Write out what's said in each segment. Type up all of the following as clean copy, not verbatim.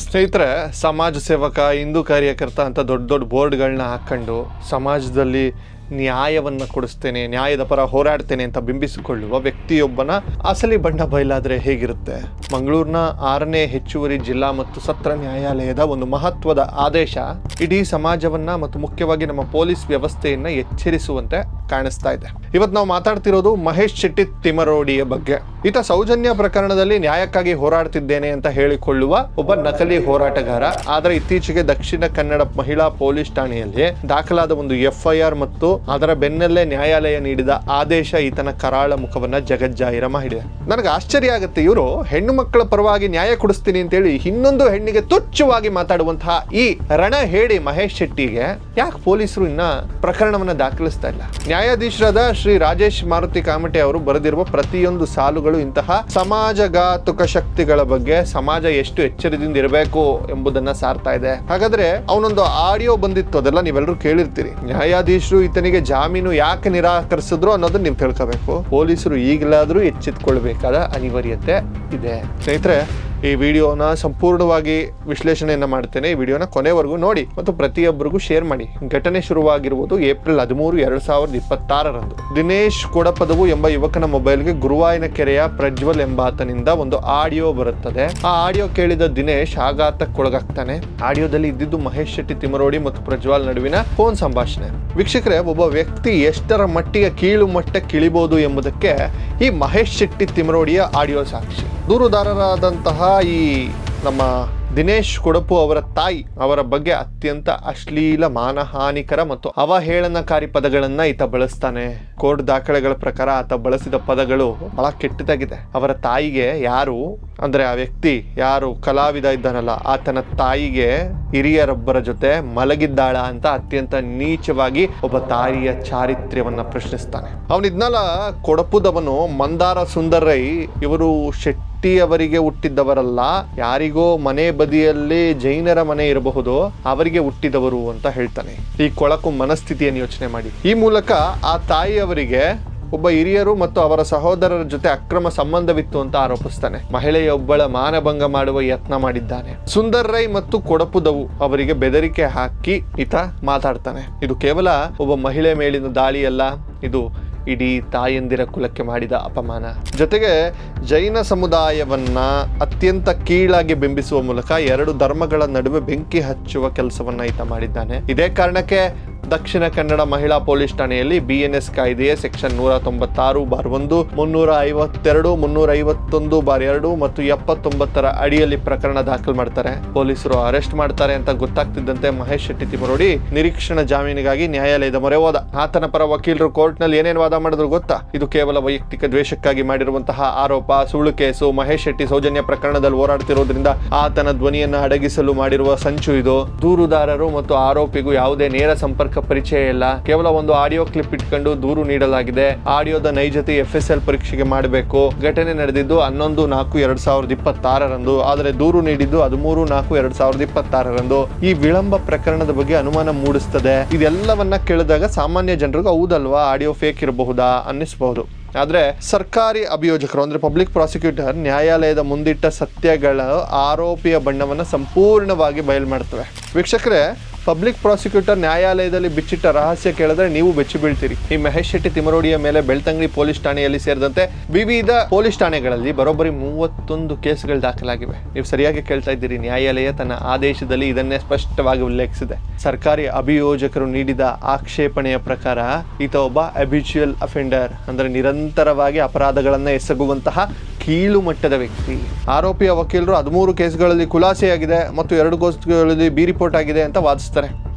ಸ್ನೇಹಿತರೆ, ಸಮಾಜ ಸೇವಕ, ಹಿಂದೂ ಕಾರ್ಯಕರ್ತ ಅಂತ ದೊಡ್ಡ ದೊಡ್ಡ ಬೋರ್ಡ್ಗಳನ್ನ ಹಾಕ್ಕೊಂಡು ಸಮಾಜದಲ್ಲಿ ನ್ಯಾಯವನ್ನು ಕೊಡಿಸ್ತೇನೆ, ನ್ಯಾಯದ ಪರ ಹೋರಾಡ್ತೇನೆ ಅಂತ ಬಿಂಬಿಸಿಕೊಳ್ಳುವ ವ್ಯಕ್ತಿಯೊಬ್ಬನ ಅಸಲಿ ಬಣ್ಣ ಬಯಲಾದರೆ ಹೇಗಿರುತ್ತೆ? ಮಂಗಳೂರಿನ 6ನೇ ಹೆಚ್ಚುವರಿ ಜಿಲ್ಲಾ ಮತ್ತು ಸತ್ರ ನ್ಯಾಯಾಲಯದ ಒಂದು ಮಹತ್ವದ ಆದೇಶ ಇಡೀ ಸಮಾಜವನ್ನ ಮತ್ತು ಮುಖ್ಯವಾಗಿ ನಮ್ಮ ಪೊಲೀಸ್ ವ್ಯವಸ್ಥೆಯನ್ನ ಎಚ್ಚರಿಸುವಂತೆ ಕಾಣಿಸ್ತಾ ಇದೆ. ಇವತ್ತು ನಾವು ಮಾತಾಡ್ತಿರೋದು ಮಹೇಶ್ ಶೆಟ್ಟಿ ತಿಮರೋಡಿಯ ಬಗ್ಗೆ. ಈತ ಸೌಜನ್ಯ ಪ್ರಕರಣದಲ್ಲಿ ನ್ಯಾಯಕ್ಕಾಗಿ ಹೋರಾಡ್ತಿದ್ದೇನೆ ಅಂತ ಹೇಳಿಕೊಳ್ಳುವ ಒಬ್ಬ ನಕಲಿ ಹೋರಾಟಗಾರ. ಆದರೆ ಇತ್ತೀಚೆಗೆ ದಕ್ಷಿಣ ಕನ್ನಡ ಮಹಿಳಾ ಪೊಲೀಸ್ ಠಾಣೆಯಲ್ಲಿ ದಾಖಲಾದ ಒಂದು FIR ಮತ್ತು ಅದರ ಬೆನ್ನಲ್ಲೇ ನ್ಯಾಯಾಲಯ ನೀಡಿದ ಆದೇಶ ಈತನ ಕರಾಳ ಮುಖವನ್ನ ಜಗಜ್ಜಾಹಿರ ಮಾಡಿದೆ. ನನಗೆ ಆಶ್ಚರ್ಯ ಆಗುತ್ತೆ, ಇವರು ಹೆಣ್ಣು ಮಕ್ಕಳ ಪರವಾಗಿ ನ್ಯಾಯ ಕೊಡಿಸ್ತೀನಿ ಅಂತೇಳಿ ಇನ್ನೊಂದು ಹೆಣ್ಣಿಗೆ ತುಚ್ಛವಾಗಿ ಮಾತಾಡುವಂತಹ ಈ ರಣ ಹೇಳಿ ಮಹೇಶ್ ಶೆಟ್ಟಿಗೆ ಯಾಕೆ ಪೊಲೀಸರು ಇನ್ನ ಪ್ರಕರಣವನ್ನ ದಾಖಲಿಸ್ತಾ ಇಲ್ಲ? ನ್ಯಾಯಾಧೀಶರಾದ ಶ್ರೀ ರಾಜೇಶ್ ಮಾರುತಿ ಕಾಮಟೆ ಅವರು ಬರೆದಿರುವ ಪ್ರತಿಯೊಂದು ಸಾಲುಗಳು ಇಂತಹ ಸಮಾಜಘಾತುಕ ಶಕ್ತಿಗಳ ಬಗ್ಗೆ ಸಮಾಜ ಎಷ್ಟು ಎಚ್ಚರದಿಂದ ಇರಬೇಕು ಎಂಬುದನ್ನ ಸಾರ್ತಾ ಇದೆ. ಹಾಗಾದ್ರೆ ಅವನೊಂದು ಆಡಿಯೋ ಬಂದಿತ್ತು, ಅದೆಲ್ಲ ನೀವೆಲ್ಲರೂ ಕೇಳಿರ್ತೀರಿ. ನ್ಯಾಯಾಧೀಶರು ಈತನಿಗೆ ಜಾಮೀನು ಯಾಕೆ ನಿರಾಕರಿಸಿದ್ರು ಅನ್ನೋದನ್ನ ನೀವು ತಿಳ್ಕೋಬೇಕು. ಪೊಲೀಸರು ಈಗಲಾದ್ರೂ ಎಚ್ಚೆತ್ತುಕೊಳ್ಬೇಕಾದ ಅನಿವಾರ್ಯತೆ ಇದೆ. ಸ್ನೇಹಿತರೆ, ಈ ವಿಡಿಯೋನ ಸಂಪೂರ್ಣವಾಗಿ ವಿಶ್ಲೇಷಣೆಯನ್ನ ಮಾಡ್ತೇನೆ. ಈ ವಿಡಿಯೋನ ಕೊನೆವರೆಗೂ ನೋಡಿ ಮತ್ತು ಪ್ರತಿಯೊಬ್ಬರಿಗೂ ಶೇರ್ ಮಾಡಿ. ಘಟನೆ ಶುರುವಾಗಿರುವುದು ಏಪ್ರಿಲ್ 13, 2026ರಂದು. ದಿನೇಶ್ ಕೊಡಪದವು ಎಂಬ ಯುವಕನ ಮೊಬೈಲ್ಗೆ ಗುರುವಾಯನಕೆರೆಯ ಪ್ರಜ್ವಲ್ ಎಂಬಾತನಿಂದ ಒಂದು ಆಡಿಯೋ ಬರುತ್ತದೆ. ಆ ಆಡಿಯೋ ಕೇಳಿದ ದಿನೇಶ್ ಆಘಾತಕ್ಕೊಳಗಾಗ್ತಾನೆ. ಆಡಿಯೋದಲ್ಲಿ ಇದ್ದಿದ್ದು ಮಹೇಶ್ ಶೆಟ್ಟಿ ತಿಮರೋಡಿ ಮತ್ತು ಪ್ರಜ್ವಲ್ ನಡುವಿನ ಫೋನ್ ಸಂಭಾಷಣೆ. ವೀಕ್ಷಕರೇ, ಒಬ್ಬ ವ್ಯಕ್ತಿ ಎಷ್ಟರ ಮಟ್ಟಿಗೆ ಕೀಳು ಮಟ್ಟಕ್ಕೆ ಇಳಿಬಹುದು ಎಂಬುದಕ್ಕೆ ಈ ಮಹೇಶ್ ಶೆಟ್ಟಿ ತಿಮರೋಡಿಯ ಆಡಿಯೋ ಸಾಕ್ಷಿ. ದೂರುದಾರರಾದಂತಹ ಈ ನಮ್ಮ ದಿನೇಶ್ ಕೊಡಪು ಅವರ ತಾಯಿ ಅವರ ಬಗ್ಗೆ ಅತ್ಯಂತ ಅಶ್ಲೀಲ, ಮಾನಹಾನಿಕರ ಮತ್ತು ಅವಹೇಳನಕಾರಿ ಪದಗಳನ್ನ ಈತ ಬಳಸ್ತಾನೆ. ಕೋರ್ಟ್ ದಾಖಲೆಗಳ ಪ್ರಕಾರ ಆತ ಬಳಸಿದ ಪದಗಳು ಬಹಳ ಕೆಟ್ಟದಾಗಿದೆ. ಅವರ ತಾಯಿಗೆ ಅಂದ್ರೆ ಆ ವ್ಯಕ್ತಿ ಯಾರು ಕಲಾವಿದ ಇದ್ದಾನಲ್ಲ, ಆತನ ತಾಯಿಗೆ ಹಿರಿಯರೊಬ್ಬರ ಜೊತೆ ಮಲಗಿದ್ದಾಳ ಅಂತ ಅತ್ಯಂತ ನೀಚವಾಗಿ ಒಬ್ಬ ತಾಯಿಯ ಚಾರಿತ್ರ್ಯವನ್ನ ಪ್ರಶ್ನಿಸ್ತಾನೆ. ಅವನಿದ್ನಲ್ಲ ಕೊಡಪುದವನು ಮಂದಾರ ಸುಂದರ್ ರೈ, ಇವರು ಶೆಟ್ಟಿ ಅವರಿಗೆ ಹುಟ್ಟಿದ್ದವರಲ್ಲ, ಯಾರಿಗೋ ಮನೆ ಬದಿಯಲ್ಲಿ ಜೈನರ ಮನೆ ಇರಬಹುದು, ಅವರಿಗೆ ಹುಟ್ಟಿದವರು ಅಂತ ಹೇಳ್ತಾನೆ. ಈ ಕೊಳಕು ಮನಸ್ಥಿತಿಯನ್ನು ಯೋಚನೆ ಮಾಡಿ. ಈ ಮೂಲಕ ಆ ತಾಯಿಯವರಿಗೆ ಒಬ್ಬ ಹಿರಿಯರು ಮತ್ತು ಅವರ ಸಹೋದರರ ಜೊತೆ ಅಕ್ರಮ ಸಂಬಂಧವಿತ್ತು ಅಂತ ಆರೋಪಿಸ್ತಾನೆ. ಮಹಿಳೆಯೊಬ್ಬಳ ಮಾನಭಂಗ ಮಾಡುವ ಯತ್ನ ಮಾಡಿದ್ದಾನೆ. ಸುಂದರ್ ರೈ ಮತ್ತು ಕೊಡಪುದವು ಅವರಿಗೆ ಬೆದರಿಕೆ ಹಾಕಿ ಈತ ಮಾತಾಡ್ತಾನೆ. ಇದು ಕೇವಲ ಒಬ್ಬ ಮಹಿಳೆ ಮೇಲಿನ ದಾಳಿಯಲ್ಲ, ಇದು ಇಡೀ ತಾಯಂದಿರ ಕುಲಕ್ಕೆ ಮಾಡಿದ ಅಪಮಾನ. ಜೊತೆಗೆ ಜೈನ ಸಮುದಾಯವನ್ನ ಅತ್ಯಂತ ಕೀಳಾಗಿ ಬಿಂಬಿಸುವ ಮೂಲಕ 2 ಧರ್ಮಗಳ ನಡುವೆ ಬೆಂಕಿ ಹಚ್ಚುವ ಕೆಲಸವನ್ನ ಈತ ಮಾಡಿದ್ದಾನೆ. ಇದೇ ಕಾರಣಕ್ಕೆ ದಕ್ಷಿಣ ಕನ್ನಡ ಮಹಿಳಾ ಪೊಲೀಸ್ ಠಾಣೆಯಲ್ಲಿ BNS ಕಾಯ್ದೆಯ ಸೆಕ್ಷನ್ 196/1, 352, 351/2 ಮತ್ತು 79ರ ಅಡಿಯಲ್ಲಿ ಪ್ರಕರಣ ದಾಖಲು ಮಾಡ್ತಾರೆ. ಪೊಲೀಸರು ಅರೆಸ್ಟ್ ಮಾಡ್ತಾರೆ ಅಂತ ಗೊತ್ತಾಗ್ತಿದ್ದಂತೆ ಮಹೇಶ್ ಶೆಟ್ಟಿ ತಿಮರೋಡಿ ನಿರೀಕ್ಷಣಾ ಜಾಮೀನಿಗಾಗಿ ನ್ಯಾಯಾಲಯದ ಮೊರೆ ಹೋದ. ಆತನ ಪರ ವಕೀಲರು ಕೋರ್ಟ್ನಲ್ಲಿ ಏನೇನು ವಾದ ಮಾಡಿದ್ರು ಗೊತ್ತಾ? ಇದು ಕೇವಲ ವೈಯಕ್ತಿಕ ದ್ವೇಷಕ್ಕಾಗಿ ಮಾಡಿರುವಂತಹ ಆರೋಪ, ಸುಳ್ಳು ಕೇಸು. ಮಹೇಶ್ ಶೆಟ್ಟಿ ಸೌಜನ್ಯ ಪ್ರಕರಣದಲ್ಲಿ ಹೋರಾಡ್ತಿರೋದ್ರಿಂದ ಆತನ ಧ್ವನಿಯನ್ನ ಅಡಗಿಸಲು ಮಾಡಿರುವ ಸಂಚು ಇದು. ದೂರುದಾರರು ಮತ್ತು ಆರೋಪಿಗೂ ಯಾವುದೇ ನೇರ ಸಂಪರ್ಕ ಪರಿಚಯ ಇಲ್ಲ. ಕೇವಲ ಒಂದು ಆಡಿಯೋ ಕ್ಲಿಪ್ ಇಟ್ಕೊಂಡು ದೂರು ನೀಡಲಾಗಿದೆ. ಆಡಿಯೋದ ನೈಜತೆ FSL ಪರೀಕ್ಷೆಗೆ ಮಾಡಬೇಕು. ಘಟನೆ ನಡೆದಿದ್ದು 11/4/2026ರಂದು, ಆದರೆ ದೂರು ನೀಡಿದ್ದು 13/4/2026ರಂದು. ಈ ವಿಳಂಬ ಪ್ರಕರಣದ ಬಗ್ಗೆ ಅನುಮಾನ ಮೂಡಿಸ್ತದೆ. ಇದೆಲ್ಲವನ್ನ ಕೇಳಿದಾಗ ಸಾಮಾನ್ಯ ಜನರಿಗೂ ಹೌದಲ್ವಾ, ಆಡಿಯೋ ಫೇಕ್ ಇರಬಹುದಾ ಅನ್ನಿಸಬಹುದು. ಆದ್ರೆ ಸರ್ಕಾರಿ ಅಭಿಯೋಜಕರು ಅಂದ್ರೆ ಪಬ್ಲಿಕ್ ಪ್ರಾಸಿಕ್ಯೂಟರ್ ನ್ಯಾಯಾಲಯದ ಮುಂದಿಟ್ಟ ಸತ್ಯಗಳ ಆರೋಪಿಯ ಬಣ್ಣವನ್ನ ಸಂಪೂರ್ಣವಾಗಿ ಬಯಲು ಮಾಡ್ತವೆ. ವೀಕ್ಷಕರೇ, ಪಬ್ಲಿಕ್ ಪ್ರಾಸಿಕ್ಯೂಟರ್ ನ್ಯಾಯಾಲಯದಲ್ಲಿ ಬಿಚ್ಚಿಟ್ಟ ರಹಸ್ಯ ಕೇಳಿದ್ರೆ ನೀವು ಬೆಚ್ಚಿ ಬೀಳ್ತೀರಿ. ಈ ಮಹೇಶ್ ಶೆಟ್ಟಿ ತಿಮರೋಡಿಯ ಮೇಲೆ ಬೆಳ್ತಂಗಡಿ ಪೊಲೀಸ್ ಠಾಣೆಯಲ್ಲಿ ಸೇರಿದಂತೆ ವಿವಿಧ ಪೊಲೀಸ್ ಠಾಣೆಗಳಲ್ಲಿ ಬರೋಬ್ಬರಿ 31 ಕೇಸುಗಳು ದಾಖಲಾಗಿವೆ. ನೀವು ಸರಿಯಾಗಿ ಕೇಳ್ತಾ ಇದ್ದೀರಿ. ನ್ಯಾಯಾಲಯ ತನ್ನ ಆದೇಶದಲ್ಲಿ ಇದನ್ನೇ ಸ್ಪಷ್ಟವಾಗಿ ಉಲ್ಲೇಖಿಸಿದೆ. ಸರ್ಕಾರಿ ಅಭಿಯೋಜಕರು ನೀಡಿದ ಆಕ್ಷೇಪಣೆಯ ಪ್ರಕಾರ ಈತ ಒಬ್ಬ ಅಬ್ಯೂಚುವಲ್ ಅಫೆಂಡರ್, ಅಂದ್ರೆ ನಿರಂತರವಾಗಿ ಅಪರಾಧಗಳನ್ನ ಎಸಗುವಂತಹ ಕೀಳು ಮಟ್ಟದ ವ್ಯಕ್ತಿ. ಆರೋಪಿಯ ವಕೀಲರು 13 ಕೇಸುಗಳಲ್ಲಿ ಖುಲಾಸೆಯಾಗಿದೆ ಮತ್ತು 2 ಕೇಸುಗಳಲ್ಲಿ ಬಿ ರಿಪೋರ್ಟ್ ಆಗಿದೆ ಅಂತ ವಾದಿಸ್ತಾರೆ.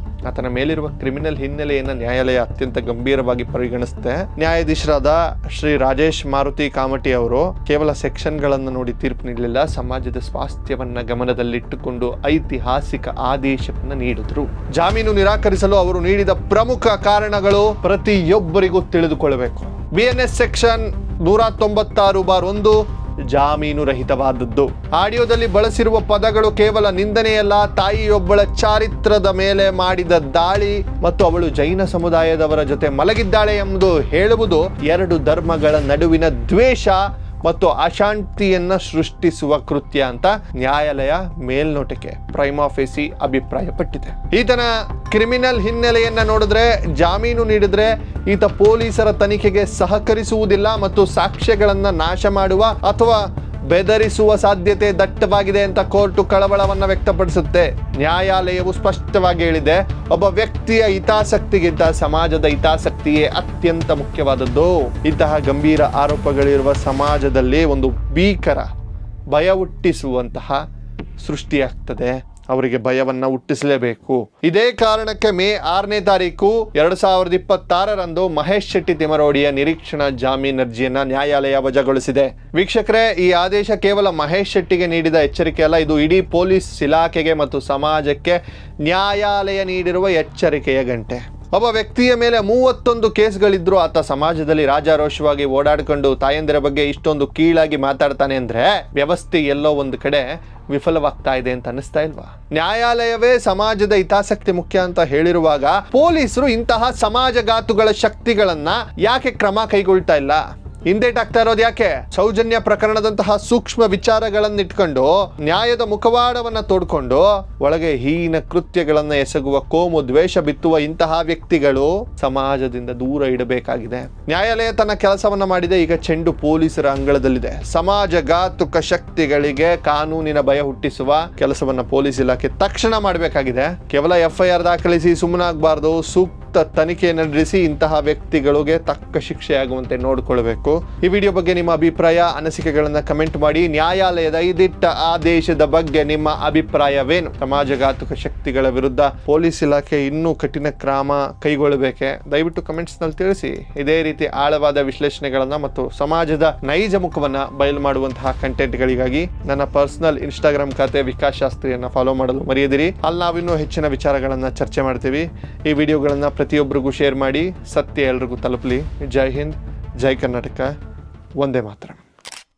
ಆತನ ಮೇಲಿರುವ ಕ್ರಿಮಿನಲ್ ಹಿನ್ನೆಲೆಯನ್ನು ನ್ಯಾಯಾಲಯ ಅತ್ಯಂತ ಗಂಭೀರವಾಗಿ ಪರಿಗಣಿಸುತ್ತೆ. ನ್ಯಾಯಾಧೀಶರಾದ ಶ್ರೀ ರಾಜೇಶ್ ಮಾರುತಿ ಕಾಮಟಿ ಅವರು ಕೇವಲ ಸೆಕ್ಷನ್ಗಳನ್ನು ನೋಡಿ ತೀರ್ಪು ನೀಡಲಿಲ್ಲ, ಸಮಾಜದ ಸ್ವಾಸ್ಥ್ಯವನ್ನ ಗಮನದಲ್ಲಿಟ್ಟುಕೊಂಡು ಐತಿಹಾಸಿಕ ಆದೇಶವನ್ನು ನೀಡಿದ್ರು. ಜಾಮೀನು ನಿರಾಕರಿಸಲು ಅವರು ನೀಡಿದ ಪ್ರಮುಖ ಕಾರಣಗಳು ಪ್ರತಿಯೊಬ್ಬರಿಗೂ ತಿಳಿದುಕೊಳ್ಳಬೇಕು. BNS ಸೆಕ್ಷನ್ 196/1 ಜಾಮೀನು ರಹಿತವಾದದ್ದು. ಆಡಿಯೋದಲ್ಲಿ ಬಳಸಿರುವ ಪದಗಳು ಕೇವಲ ನಿಂದನೆಯಲ್ಲ, ತಾಯಿಯೊಬ್ಬಳ ಚಾರಿತ್ರದ ಮೇಲೆ ಮಾಡಿದ ದಾಳಿ ಮತ್ತು ಅವಳು ಜೈನ ಸಮುದಾಯದವರ ಜೊತೆ ಮಲಗಿದ್ದಾಳೆ ಎಂಬುದು ಹೇಳುವುದು 2 ಧರ್ಮಗಳ ನಡುವಿನ ದ್ವೇಷ ಮತ್ತು ಅಶಾಂತಿಯನ್ನ ಸೃಷ್ಟಿಸುವ ಕೃತ್ಯ ಅಂತ ನ್ಯಾಯಾಲಯ ಮೇಲ್ನೋಟಕ್ಕೆ ಪ್ರೈಮಾ ಫೇಸಿ ಅಭಿಪ್ರಾಯಪಟ್ಟಿದೆ. ಈತನ ಕ್ರಿಮಿನಲ್ ಹಿನ್ನೆಲೆಯನ್ನ ನೋಡಿದ್ರೆ, ಜಾಮೀನು ನೀಡಿದ್ರೆ ಈತ ಪೊಲೀಸರ ತನಿಖೆಗೆ ಸಹಕರಿಸುವುದಿಲ್ಲ ಮತ್ತು ಸಾಕ್ಷ್ಯಗಳನ್ನ ನಾಶ ಮಾಡುವ ಅಥವಾ ಬೆದರಿಸುವ ಸಾಧ್ಯತೆ ದಟ್ಟವಾಗಿದೆ ಅಂತ ಕೋರ್ಟು ಕಳವಳವನ್ನ ವ್ಯಕ್ತಪಡಿಸುತ್ತೆ. ನ್ಯಾಯಾಲಯವು ಸ್ಪಷ್ಟವಾಗಿ ಹೇಳಿದೆ, ಒಬ್ಬ ವ್ಯಕ್ತಿಯ ಹಿತಾಸಕ್ತಿಗಿಂತ ಸಮಾಜದ ಹಿತಾಸಕ್ತಿಯೇ ಅತ್ಯಂತ ಮುಖ್ಯವಾದದ್ದು. ಇಂತಹ ಗಂಭೀರ ಆರೋಪಗಳಿರುವ ಸಮಾಜದಲ್ಲಿ ಒಂದು ಭೀಕರ ಭಯ ಹುಟ್ಟಿಸುವಂತಹ ಸೃಷ್ಟಿಯಾಗ್ತದೆ. ಅವರಿಗೆ ಭಯವನ್ನ ಹುಟ್ಟಿಸಲೇಬೇಕು. ಇದೇ ಕಾರಣಕ್ಕೆ ಮೇ 6ನೇ ತಾರೀಕು 2026ರಂದು ಮಹೇಶ್ ಶೆಟ್ಟಿ ತಿಮರೋಡಿಯ ನಿರೀಕ್ಷಣಾ ಜಾಮೀನು ಅರ್ಜಿಯನ್ನ ನ್ಯಾಯಾಲಯ ವಜಾಗೊಳಿಸಿದೆ. ವೀಕ್ಷಕರೇ, ಈ ಆದೇಶ ಕೇವಲ ಮಹೇಶ್ ಶೆಟ್ಟಿಗೆ ನೀಡಿದ ಎಚ್ಚರಿಕೆ ಅಲ್ಲ, ಇದು ಇಡೀ ಪೊಲೀಸ್ ಇಲಾಖೆಗೆ ಮತ್ತು ಸಮಾಜಕ್ಕೆ ನ್ಯಾಯಾಲಯ ನೀಡಿರುವ ಎಚ್ಚರಿಕೆಯ ಗಂಟೆ. ಒಬ್ಬ ವ್ಯಕ್ತಿಯ ಮೇಲೆ 31 ಕೇಸ್ಗಳಿದ್ರು ಆತ ಸಮಾಜದಲ್ಲಿ ರಾಜಾರೋಷವಾಗಿ ಓಡಾಡಿಕೊಂಡು ತಾಯಂದಿರ ಬಗ್ಗೆ ಇಷ್ಟೊಂದು ಕೀಳಾಗಿ ಮಾತಾಡ್ತಾನೆ ಅಂದ್ರೆ ವ್ಯವಸ್ಥೆ ಎಲ್ಲೋ ಒಂದು ಕಡೆ ವಿಫಲವಾಗ್ತಾ ಇದೆ ಅಂತ ಅನ್ನಿಸ್ತಾ ಇಲ್ವಾ? ನ್ಯಾಯಾಲಯವೇ ಸಮಾಜದ ಹಿತಾಸಕ್ತಿ ಮುಖ್ಯ ಅಂತ ಹೇಳಿರುವಾಗ ಪೊಲೀಸರು ಇಂತಹ ಸಮಾಜಘಾತುಗಳ ಶಕ್ತಿಗಳನ್ನ ಯಾಕೆ ಕ್ರಮ ಕೈಗೊಳ್ತಾ ಇಲ್ಲ? ಹಿಂದೇಟಾಗ್ತಾ ಇರೋದು ಯಾಕೆ? ಸೌಜನ್ಯ ಪ್ರಕರಣದಂತಹ ಸೂಕ್ಷ್ಮ ವಿಚಾರಗಳನ್ನ ಇಟ್ಕೊಂಡು ನ್ಯಾಯದ ಮುಖವಾಡವನ್ನ ತೋಡ್ಕೊಂಡು ಒಳಗೆ ಹೀನ ಕೃತ್ಯಗಳನ್ನ ಎಸಗುವ ಕೋಮು ದ್ವೇಷ ಬಿತ್ತುವ ಇಂತಹ ವ್ಯಕ್ತಿಗಳು ಸಮಾಜದಿಂದ ದೂರ ಇಡಬೇಕಾಗಿದೆ. ನ್ಯಾಯಾಲಯ ತನ್ನ ಕೆಲಸವನ್ನ ಮಾಡಿದೆ. ಈಗ ಚೆಂಡು ಪೊಲೀಸರ ಅಂಗಳದಲ್ಲಿದೆ. ಸಮಾಜಘಾತುಕ ಶಕ್ತಿಗಳಿಗೆ ಕಾನೂನಿನ ಭಯ ಹುಟ್ಟಿಸುವ ಕೆಲಸವನ್ನ ಪೊಲೀಸ್ ಇಲಾಖೆ ತಕ್ಷಣ ಮಾಡಬೇಕಾಗಿದೆ. ಕೇವಲ FIR ದಾಖಲಿಸಿ ಸುಮ್ಮನಾಗಬಾರ್ದು. ಸೂಕ್ತ ತನಿಖೆ ನಡೆಸಿ ಇಂತಹ ವ್ಯಕ್ತಿಗಳಿಗೆ ತಕ್ಕ ಶಿಕ್ಷೆಯಾಗುವಂತೆ ನೋಡಿಕೊಳ್ಬೇಕು. ಈ ವಿಡಿಯೋ ಬಗ್ಗೆ ನಿಮ್ಮ ಅಭಿಪ್ರಾಯ, ಅನಿಸಿಕೆಗಳನ್ನ ಕಮೆಂಟ್ ಮಾಡಿ. ನ್ಯಾಯಾಲಯದ ಈ ದಿಟ್ಟ ಆದೇಶದ ಬಗ್ಗೆ ನಿಮ್ಮ ಅಭಿಪ್ರಾಯವೇನು? ಸಮಾಜಘಾತುಕ ಶಕ್ತಿಗಳ ವಿರುದ್ಧ ಪೊಲೀಸ್ ಇಲಾಖೆ ಇನ್ನೂ ಕಠಿಣ ಕ್ರಮ ಕೈಗೊಳ್ಳಬೇಕೆ? ದಯವಿಟ್ಟು ಕಮೆಂಟ್ಸ್ ನಲ್ಲಿ ತಿಳಿಸಿ. ಇದೇ ರೀತಿ ಆಳವಾದ ವಿಶ್ಲೇಷಣೆಗಳನ್ನ ಮತ್ತು ಸಮಾಜದ ನೈಜ ಮುಖವನ್ನ ಬಯಲು ಮಾಡುವಂತಹ ಕಂಟೆಂಟ್ಗಳಿಗಾಗಿ ನನ್ನ ಪರ್ಸನಲ್ ಇನ್ಸ್ಟಾಗ್ರಾಮ್ ಖಾತೆ ವಿಕಾಸ್ ಶಾಸ್ತ್ರಿಯನ್ನ ಫಾಲೋ ಮಾಡಲು ಮರೆಯದಿರಿ. ಅಲ್ಲಿ ನಾವಿನ್ನೂ ಹೆಚ್ಚಿನ ವಿಚಾರಗಳನ್ನ ಚರ್ಚೆ ಮಾಡ್ತೀವಿ. ಈ ವಿಡಿಯೋಗಳನ್ನ ಪ್ರತಿಯೊಬ್ಬರಿಗೂ ಶೇರ್ ಮಾಡಿ. ಸತ್ಯ ಎಲ್ರಿಗೂ ತಲುಪಲಿ. ಜೈ ಹಿಂದ್, ಜೈ ಕರ್ನಾಟಕ, ವಂದೇ ಮಾತರಂ.